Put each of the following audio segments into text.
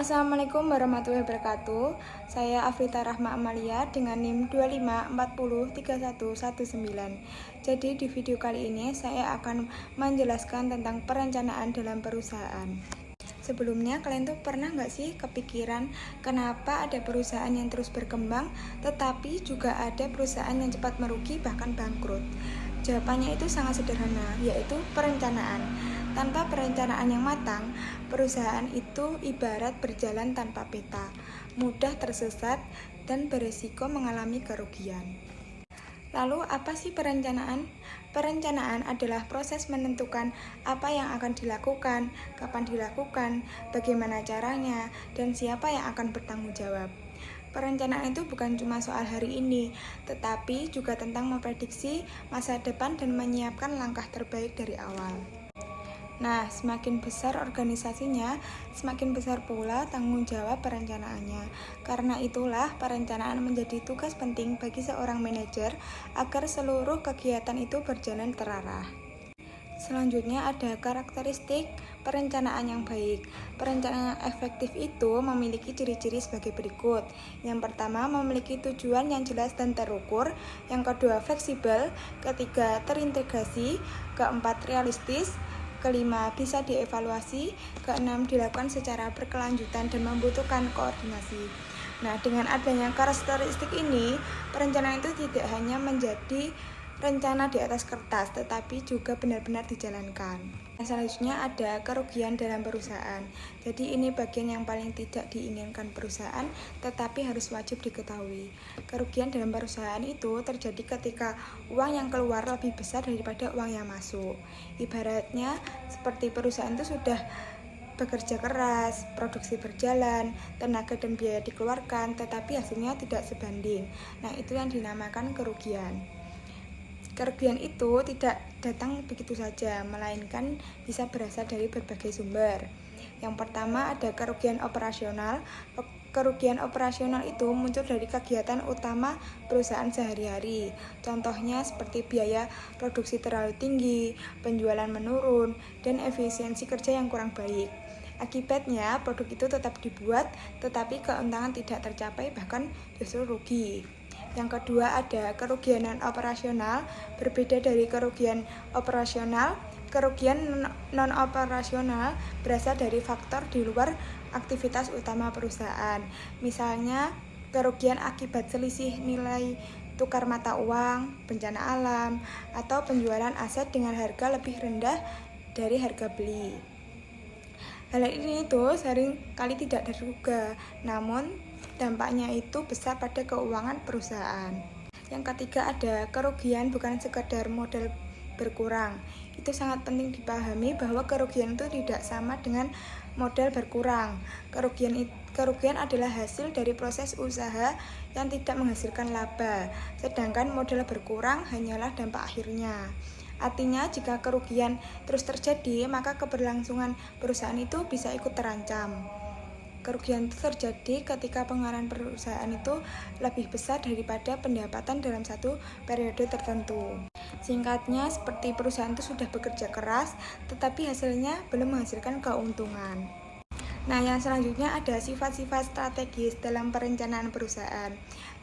Assalamualaikum warahmatullahi wabarakatuh. Saya Afrita Rahma Amalia dengan NIM 25403119. Jadi di video kali ini saya akan menjelaskan tentang perencanaan dalam perusahaan. Sebelumnya kalian tuh pernah nggak sih kepikiran kenapa ada perusahaan yang terus berkembang tetapi juga ada perusahaan yang cepat merugi bahkan bangkrut? Jawabannya itu sangat sederhana, yaitu perencanaan. Tanpa perencanaan yang matang, perusahaan itu ibarat berjalan tanpa peta, mudah tersesat dan beresiko mengalami kerugian. Lalu apa sih perencanaan? Perencanaan adalah proses menentukan apa yang akan dilakukan, kapan dilakukan, bagaimana caranya, dan siapa yang akan bertanggung jawab. Perencanaan itu bukan cuma soal hari ini, tetapi juga tentang memprediksi masa depan dan menyiapkan langkah terbaik dari awal. Nah, semakin besar organisasinya, semakin besar pula tanggung jawab perencanaannya. Karena itulah perencanaan menjadi tugas penting bagi seorang manajer agar seluruh kegiatan itu berjalan terarah. Selanjutnya ada karakteristik perencanaan yang baik. Perencanaan yang efektif itu memiliki ciri-ciri sebagai berikut. Yang pertama, memiliki tujuan yang jelas dan terukur. Yang kedua, fleksibel. Ketiga, terintegrasi. Keempat, realistis. Kelima, bisa dievaluasi. Keenam, dilakukan secara berkelanjutan dan membutuhkan koordinasi. Nah, dengan adanya karakteristik ini, perencanaan itu tidak hanya menjadi rencana di atas kertas, tetapi juga benar-benar dijalankan. Selanjutnya ada kerugian dalam perusahaan. Jadi ini bagian yang paling tidak diinginkan perusahaan, tetapi harus wajib diketahui. Kerugian dalam perusahaan itu terjadi ketika uang yang keluar lebih besar daripada uang yang masuk. Ibaratnya seperti perusahaan itu sudah bekerja keras, produksi berjalan, tenaga dan biaya dikeluarkan, tetapi hasilnya tidak sebanding. Nah, itu yang dinamakan kerugian. Kerugian itu tidak datang begitu saja, melainkan bisa berasal dari berbagai sumber. Yang pertama ada kerugian operasional. Kerugian operasional itu muncul dari kegiatan utama perusahaan sehari-hari. Contohnya seperti biaya produksi terlalu tinggi, penjualan menurun, dan efisiensi kerja yang kurang baik. Akibatnya produk itu tetap dibuat, tetapi keuntungan tidak tercapai, bahkan justru rugi. Yang kedua ada kerugian non-operasional. Berbeda dari kerugian operasional, kerugian non-operasional berasal dari faktor di luar aktivitas utama perusahaan. Misalnya kerugian akibat selisih nilai tukar mata uang, bencana alam, atau penjualan aset dengan harga lebih rendah dari harga beli. Hal ini tuh sering kali tidak terduga, namun dampaknya itu besar pada keuangan perusahaan. Yang ketiga ada kerugian bukan sekedar modal berkurang. Itu sangat penting dipahami bahwa kerugian itu tidak sama dengan modal berkurang. Kerugian adalah hasil dari proses usaha yang tidak menghasilkan laba, sedangkan modal berkurang hanyalah dampak akhirnya. Artinya jika kerugian terus terjadi, maka keberlangsungan perusahaan itu bisa ikut terancam. Kerugian itu terjadi ketika pengeluaran perusahaan itu lebih besar daripada pendapatan dalam satu periode tertentu. Singkatnya, seperti perusahaan itu sudah bekerja keras, tetapi hasilnya belum menghasilkan keuntungan. Nah, yang selanjutnya ada sifat-sifat strategis dalam perencanaan perusahaan.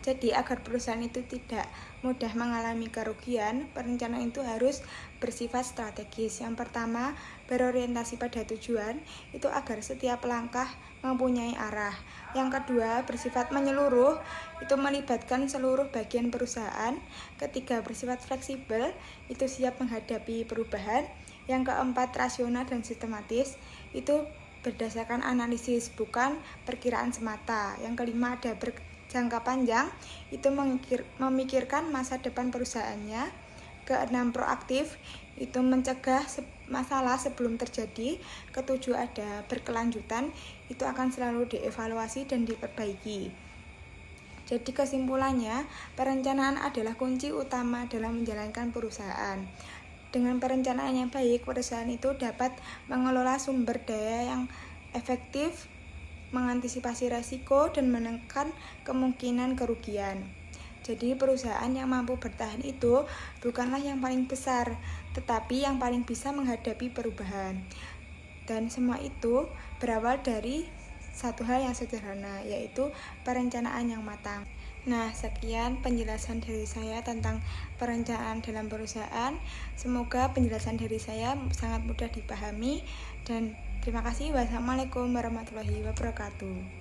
Jadi, agar perusahaan itu tidak mudah mengalami kerugian, perencanaan itu harus bersifat strategis. Yang pertama, berorientasi pada tujuan, itu agar setiap langkah mempunyai arah. Yang kedua, bersifat menyeluruh, itu melibatkan seluruh bagian perusahaan. Ketiga, bersifat fleksibel, itu siap menghadapi perubahan. Yang keempat, rasional dan sistematis, itu berdasarkan analisis, bukan perkiraan semata. Yang kelima ada berjangka panjang, itu memikirkan masa depan perusahaannya. Keenam, proaktif, itu mencegah masalah sebelum terjadi. Ketujuh ada berkelanjutan, itu akan selalu dievaluasi dan diperbaiki. Jadi kesimpulannya, perencanaan adalah kunci utama dalam menjalankan perusahaan. Dengan perencanaan yang baik, perusahaan itu dapat mengelola sumber daya yang efektif, mengantisipasi risiko, dan menekan kemungkinan kerugian. Jadi perusahaan yang mampu bertahan itu bukanlah yang paling besar, tetapi yang paling bisa menghadapi perubahan. Dan semua itu berawal dari satu hal yang sederhana, yaitu perencanaan yang matang. Nah, sekian penjelasan dari saya tentang perencanaan dalam perusahaan. Semoga penjelasan dari saya sangat mudah dipahami dan terima kasih. Wassalamualaikum warahmatullahi wabarakatuh.